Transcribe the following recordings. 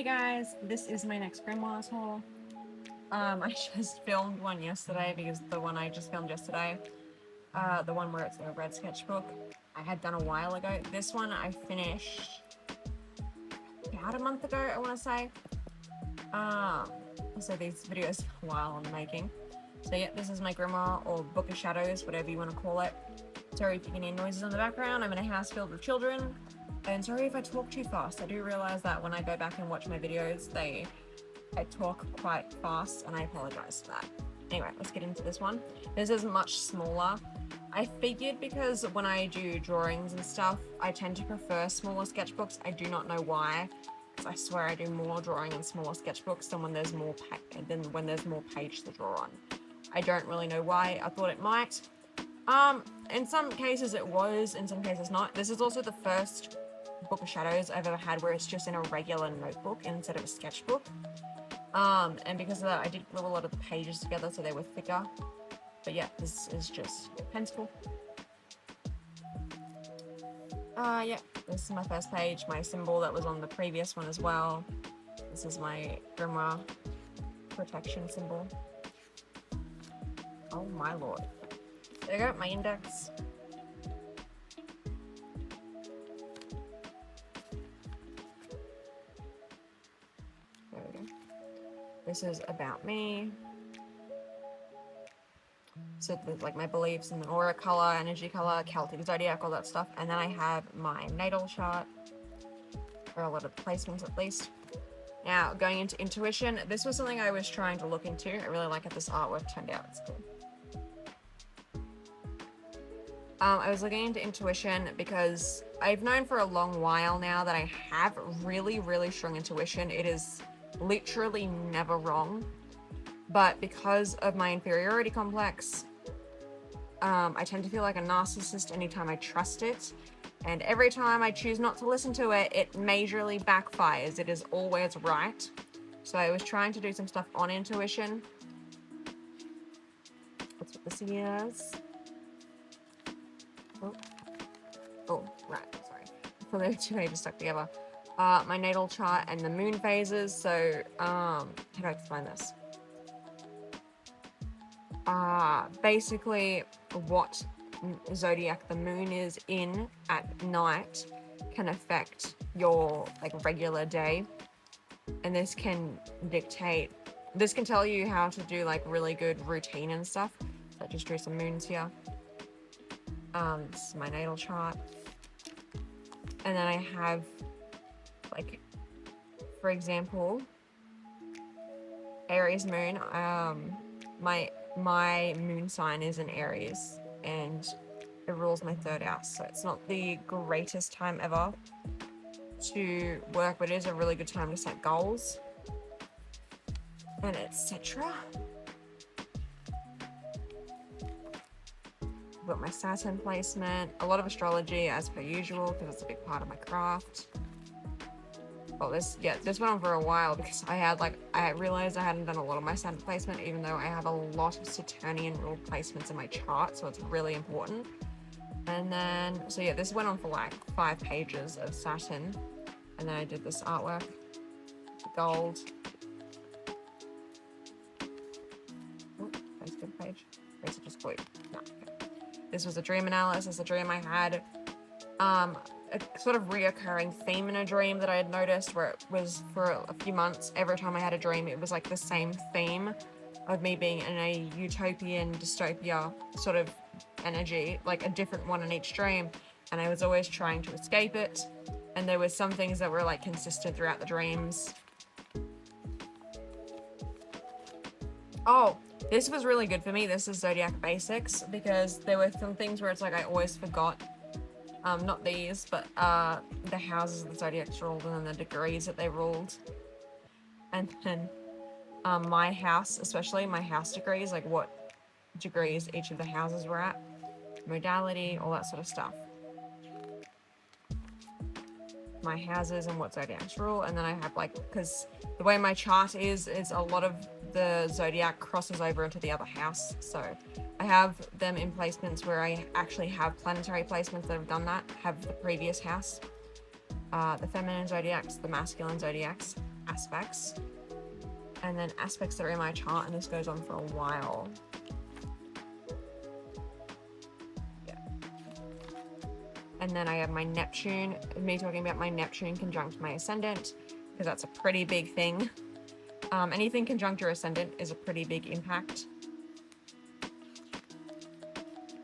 Hey guys, this is my next grimoires haul. I just filmed one yesterday because the one I just filmed yesterday, the one where it's a red sketchbook, I had done a while ago. This one I finished about a month ago, I want to say. So these videos are a while in the making. So yeah, this is my grimoire, or Book of Shadows, whatever you want to call it. Sorry if you can hear noises in the background. I'm in a house filled with children. And sorry if I talk too fast. I do realize that when I go back and watch my videos, I talk quite fast, and I apologize for that. Anyway, let's get into this one. This is much smaller. I figured because when I do drawings and stuff, I tend to prefer smaller sketchbooks. I do not know why, because I swear I do more drawing in smaller sketchbooks than when there's more page to draw on. I don't really know why. I thought it might. In some cases it was, in some cases not. This is also the first Book of Shadows I've ever had where it's just in a regular notebook instead of a sketchbook. And because of that, I did glue a lot of the pages together so they were thicker. But yeah, this is just a pencil. Yeah, this is my first page, my symbol that was on the previous one as well. This is my grimoire protection symbol. Oh my lord. There you go, my index. There we go. This is about me. So like my beliefs and the aura color, energy color, Celtic zodiac, all that stuff. And then I have my natal chart, or a lot of the placements at least. Now, going into intuition, this was something I was trying to look into. I really like how this artwork turned out. It's cool. I was looking into intuition because I've known for a long while now that I have really, really strong intuition. It is literally never wrong. But because of my inferiority complex, I tend to feel like a narcissist anytime I trust it. And every time I choose not to listen to it, it majorly backfires. It is always right. So I was trying to do some stuff on intuition. That's what this is. Oh, right, sorry. For those two pages stuck together. My natal chart and the moon phases. So, how do I explain this? Basically, what zodiac the moon is in at night can affect your regular day, and this can tell you how to do really good routine and stuff. So I just drew some moons here. This is my natal chart, and then I have for example, Aries moon. My moon sign is in Aries, and it rules my third house, so it's not the greatest time ever to work, but it is a really good time to set goals and etc. I've got my Saturn placement, a lot of astrology as per usual because it's a big part of my craft. Oh, this went on for a while because I realized I hadn't done a lot of my Saturn placement, even though I have a lot of Saturnian ruled placements in my chart, so it's really important. And then, so yeah, this went on for 5 pages of Saturn, and then I did this artwork, gold. Oh, that's a good page. Where's it just glued? No, okay. This was a dream analysis, a dream I had. A sort of reoccurring theme in a dream that I had noticed, where it was for a few months, every time I had a dream, it was the same theme of me being in a utopian dystopia sort of energy, a different one in each dream, and I was always trying to escape it, and there were some things that were consistent throughout the dreams. Oh, this was really good for me. This is Zodiac Basics, because there were some things where it's I always forgot. Not these, but the houses the zodiacs ruled, and then the degrees that they ruled. And then my house, especially my house degrees, what degrees each of the houses were at, modality, all that sort of stuff. My houses and what zodiacs rule, and then I have because the way my chart is a lot of the zodiac crosses over into the other house, so I have them in placements where I actually have planetary placements that have done that, have the previous house, the feminine zodiacs, the masculine zodiacs, aspects, and then aspects that are in my chart, and this goes on for a while. Yeah. And then I have my Neptune, me talking about my Neptune conjunct my ascendant, because that's a pretty big thing. Anything conjunct your ascendant is a pretty big impact.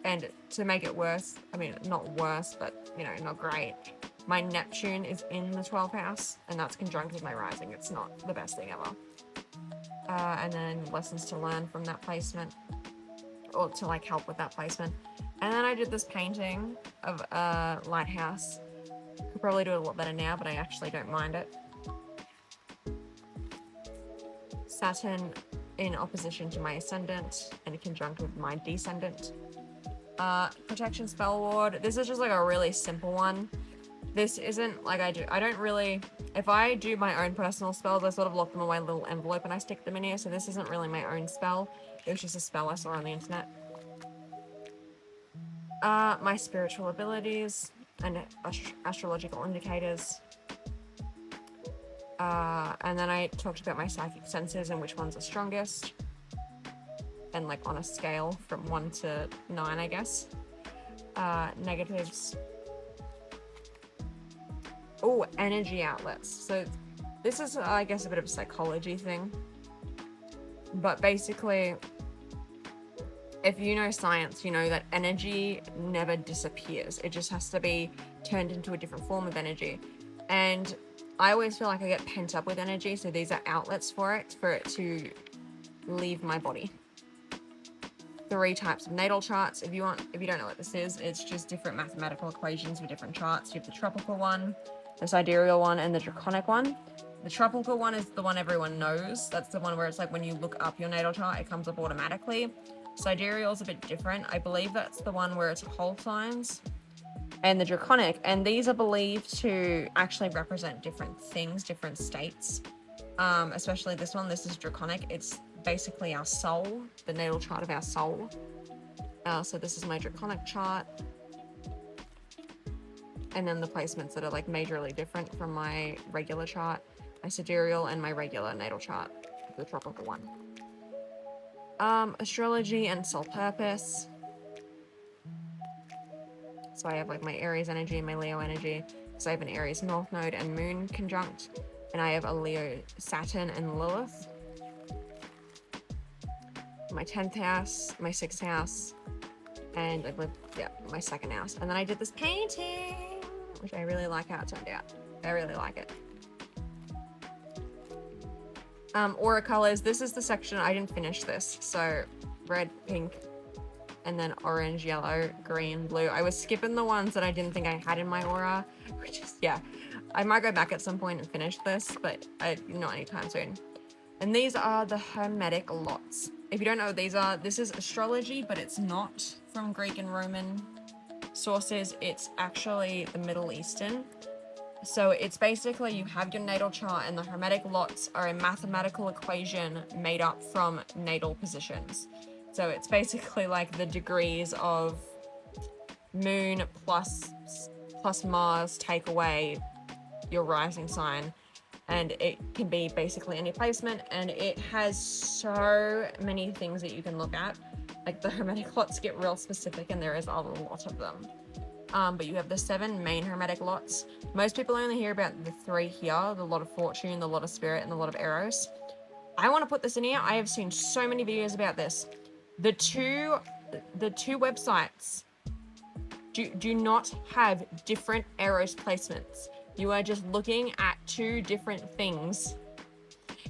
And to make it worse, I mean, not worse, but, you know, not great, my Neptune is in the 12th house, and that's conjunct with my rising. It's not the best thing ever. And then lessons to learn from that placement, or to like help with that placement. And then I did this painting of a lighthouse. Could probably do it a lot better now, but I actually don't mind it. Saturn in opposition to my ascendant and conjunct with my descendant. Protection spell ward. This is just like a really simple one. This isn't like I don't really, if I do my own personal spells, I sort of lock them away in a little envelope and I stick them in here, so this isn't really my own spell. It was just a spell I saw on the internet. My spiritual abilities and astrological indicators. And then I talked about my psychic senses and which ones are strongest. And like on a scale from 1 to 9, I guess. Negatives. Oh, energy outlets. So this is, I guess, a bit of a psychology thing. But basically, if you know science, you know that energy never disappears. It just has to be turned into a different form of energy. And I always feel like I get pent up with energy, so these are outlets for it to leave my body. 3 types of natal charts. If you don't know what this is, it's just different mathematical equations for different charts. You have the tropical one, the sidereal one, and the draconic one. The tropical one is the one everyone knows. That's the one where it's like when you look up your natal chart, it comes up automatically. Sidereal is a bit different. I believe that's the one where it's whole signs. And the draconic, and these are believed to actually represent different things, different states. Especially this one, this is draconic. It's basically our soul, the natal chart of our soul. So this is my draconic chart. And then the placements that are like majorly different from my regular chart, my sidereal and my regular natal chart, the tropical one. Astrology and soul purpose. So I have like my Aries energy and my Leo energy. So I have an Aries North Node and Moon conjunct. And I have a Leo Saturn and Lilith. My 10th house, my 6th house, and I believe, yeah, my 2nd house. And then I did this painting, which I really like how it turned out. I really like it. Aura colors. This is the section, I didn't finish this. So red, pink, and then orange, yellow, green, blue. I was skipping the ones that I didn't think I had in my aura, which is, yeah. I might go back at some point and finish this, but not anytime soon. And these are the Hermetic lots. If you don't know what these are, this is astrology, but it's not from Greek and Roman sources. It's actually the Middle Eastern. So it's basically you have your natal chart, and the Hermetic lots are a mathematical equation made up from natal positions. So it's basically like the degrees of Moon plus Mars take away your rising sign. And it can be basically any placement, and it has so many things that you can look at. Like the Hermetic lots get real specific, and there is a lot of them. But you have the 7 main Hermetic lots. Most people only hear about the 3 here, the lot of Fortune, the lot of Spirit, and the lot of Eros. I want to put this in here. I have seen so many videos about this. The two websites do not have different Eros placements. You are just looking at 2 different things.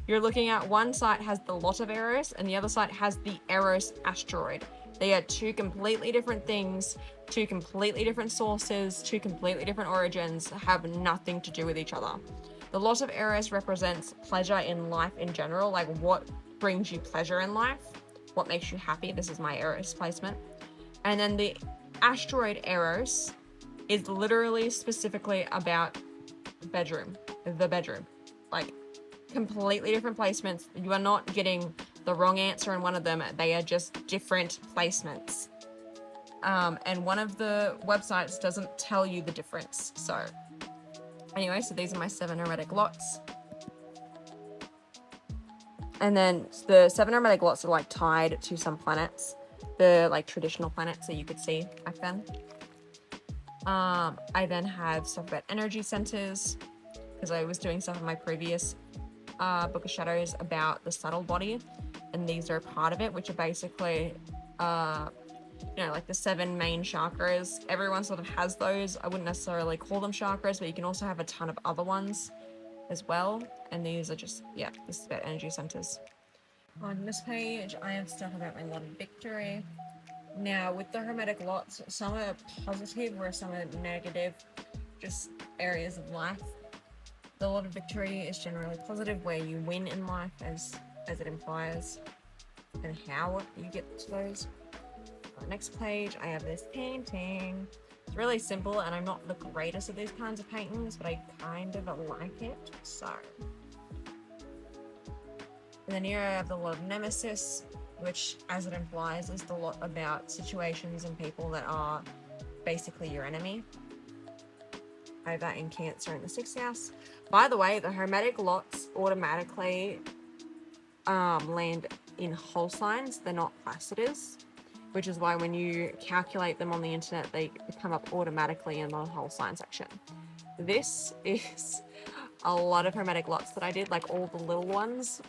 You're looking at one site has the lot of Eros, and the other site has the Eros asteroid. They are 2 completely different things, 2 completely different sources, 2 completely different origins, have nothing to do with each other. The lot of Eros represents pleasure in life in general, like what brings you pleasure in life, what makes you happy. This is my Eros placement. And then the asteroid Eros is literally specifically about the bedroom. Like completely different placements. You are not getting the wrong answer in one of them. They are just different placements. And one of the websites doesn't tell you the difference. So anyway, so these are my 7 Hermetic lots. And then the 7 hermetic lots are like tied to some planets, the like traditional planets that you could see back then. I then have stuff about energy centers, because I was doing stuff in my previous Book of Shadows about the subtle body, and these are a part of it, which are basically, like the 7 main chakras. Everyone sort of has those. I wouldn't necessarily call them chakras, but you can also have a ton of other ones as well. And these are just, this is about energy centers. On this page, I have stuff about my lot of victory. Now, with the hermetic lots, some are positive, whereas some are negative, just areas of life. The lot of victory is generally positive, where you win in life, as it implies, and how you get to those. On the next page, I have this painting. It's really simple, and I'm not the greatest at these kinds of paintings, but I kind of like it, so. And then here I have the lot of nemesis, which, as it implies, is the lot about situations and people that are basically your enemy. I have that in Cancer in the 6th house. By the way, the hermetic lots automatically land in whole signs. They're not placidars, which is why when you calculate them on the internet, they come up automatically in the whole sign section. This is a lot of hermetic lots that I did, like all the little ones.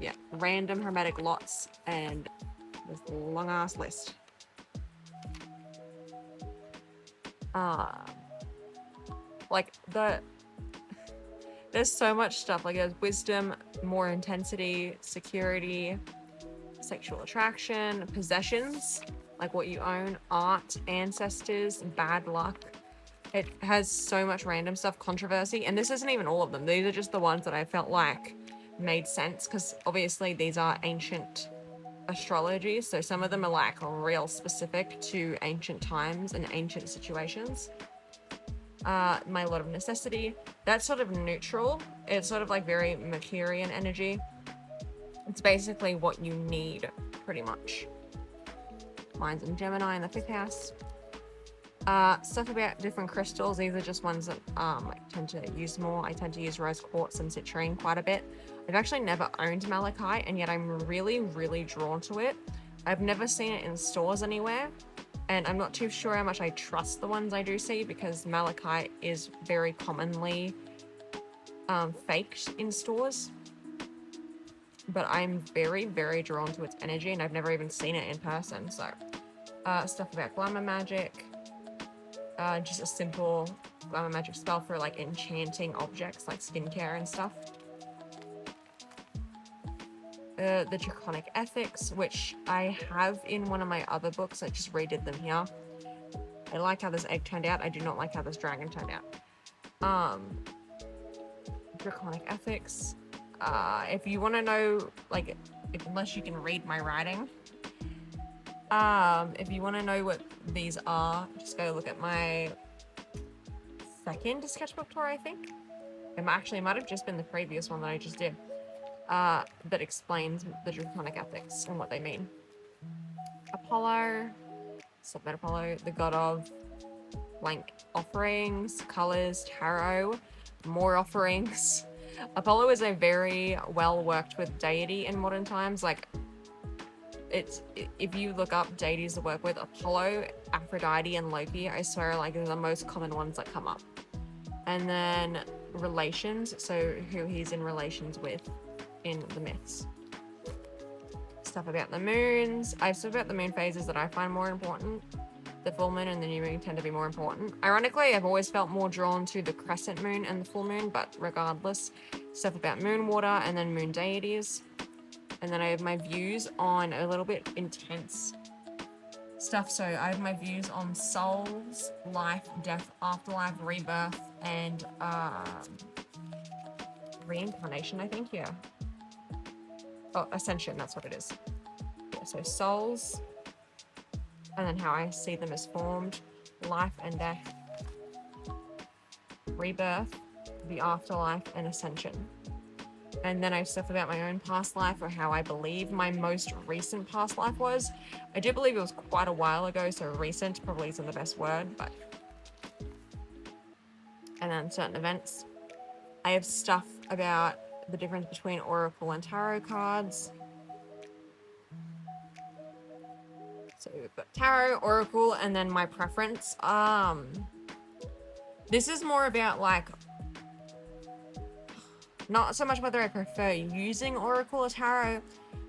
Yeah, random hermetic lots, and this long ass list. There's so much stuff. Like there's wisdom, more intensity, security, sexual attraction, possessions, like what you own, art, ancestors, bad luck. It has so much random stuff, controversy, and this isn't even all of them. These are just the ones that I felt like made sense, because obviously these are ancient astrology, so some of them are like real specific to ancient times and ancient situations. My lot of necessity, that's sort of neutral. It's sort of like very Mercurian energy. It's basically what you need, pretty much. Mine's in Gemini in the 5th house. Stuff about different crystals. These are just ones that I tend to use more. I tend to use rose quartz and citrine quite a bit. I've actually never owned malachite, and yet I'm really, really drawn to it. I've never seen it in stores anywhere, and I'm not too sure how much I trust the ones I do see, because malachite is very commonly faked in stores. But I'm very, very drawn to its energy, and I've never even seen it in person. So, stuff about glamour magic. Just a simple glamour magic spell for like enchanting objects like skincare and stuff. The Draconic Ethics, which I have in one of my other books. I just redid them here. I like how this egg turned out. I do not like how this dragon turned out. Draconic Ethics. If you want to know, like, unless you can read my writing, if you want to know what these are, just go look at my 2nd sketchbook tour, I think. It might have just been the previous one that I just did, that explains the Draconic Ethics and what they mean. Apollo, Submet Apollo, the god of blank offerings, colors, tarot, more offerings. Apollo is a very well worked with deity in modern times. Like, if you look up deities to work with, Apollo, Aphrodite, and Loki, I swear, like, are the most common ones that come up. And then relations, so who he's in relations with in the myths. Stuff about the moons. I have stuff about the moon phases that I find more important. The full moon and the new moon tend to be more important. Ironically, I've always felt more drawn to the crescent moon and the full moon, but regardless, stuff about moon water and then moon deities. And then I have my views on a little bit intense stuff. So I have my views on souls, life, death, afterlife, rebirth, and reincarnation, I think, yeah. Oh, ascension, that's what it is. Yeah, so souls, and then how I see them as formed, life and death, rebirth, the afterlife, and ascension. And then I have stuff about my own past life, or how I believe my most recent past life was. I do believe it was quite a while ago, so recent probably isn't the best word, but. And then certain events. I have stuff about the difference between Oracle and Tarot cards. So we've got Tarot, Oracle, and then my preference. This is more about like, not so much whether I prefer using Oracle or Tarot,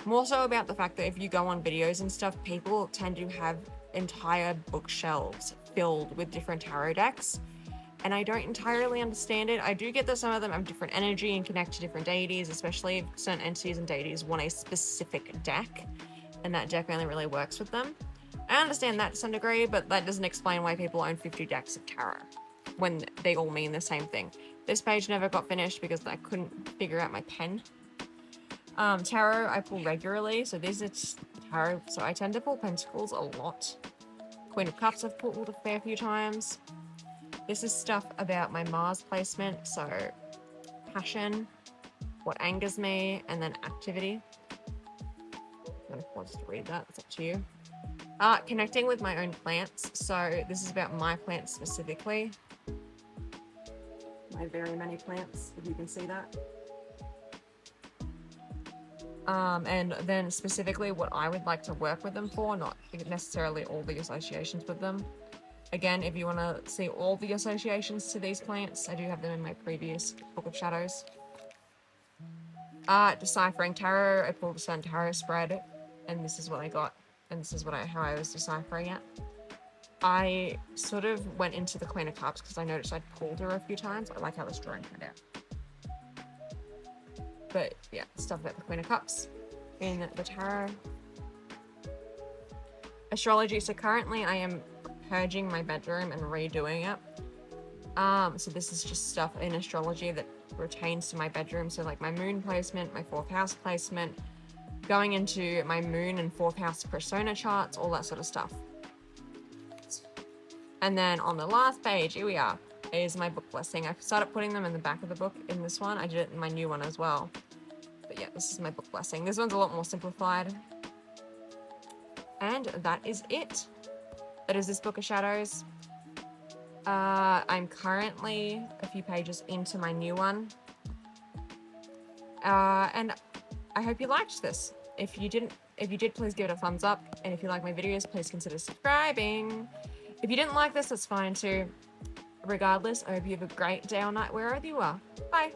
more so about the fact that if you go on videos and stuff, people tend to have entire bookshelves filled with different tarot decks. And I don't entirely understand it. I do get that some of them have different energy and connect to different deities, especially if certain entities and deities want a specific deck, and that deck only really works with them. I understand that to some degree, but that doesn't explain why people own 50 decks of tarot when they all mean the same thing. This page never got finished because I couldn't figure out my pen. Tarot I pull regularly, so this is tarot, so I tend to pull Pentacles a lot. Queen of Cups I've pulled a fair few times. This is stuff about my Mars placement, so passion, what angers me, and then activity. I'm gonna pause to read that, it's up to you. Connecting with my own plants, so this is about my plants specifically. My very many plants, if you can see that. And then specifically what I would like to work with them for, not necessarily all the associations with them. Again, if you want to see all the associations to these plants, I do have them in my previous Book of Shadows. Deciphering tarot, I pulled a Sun Tarot spread, and this is what I got, and this is what how I was deciphering it. I sort of went into the Queen of Cups because I noticed I'd pulled her a few times. I like how this drawing turned out. But yeah, stuff about the Queen of Cups in the tarot. Astrology, so currently I am purging my bedroom and redoing it. So this is just stuff in astrology that pertains to my bedroom. So like my moon placement, my 4th house placement, going into my moon and 4th house persona charts, all that sort of stuff. And then on the last page, here we are, is my book blessing. I started putting them in the back of the book in this one. I did it in my new one as well. But yeah, this is my book blessing. This one's a lot more simplified. And that is it. That is this Book of Shadows. I'm currently a few pages into my new one. And I hope you liked this. If you did, please give it a thumbs up. And if you like my videos, please consider subscribing. If you didn't like this, that's fine too. Regardless, I hope you have a great day or night wherever you are. Bye.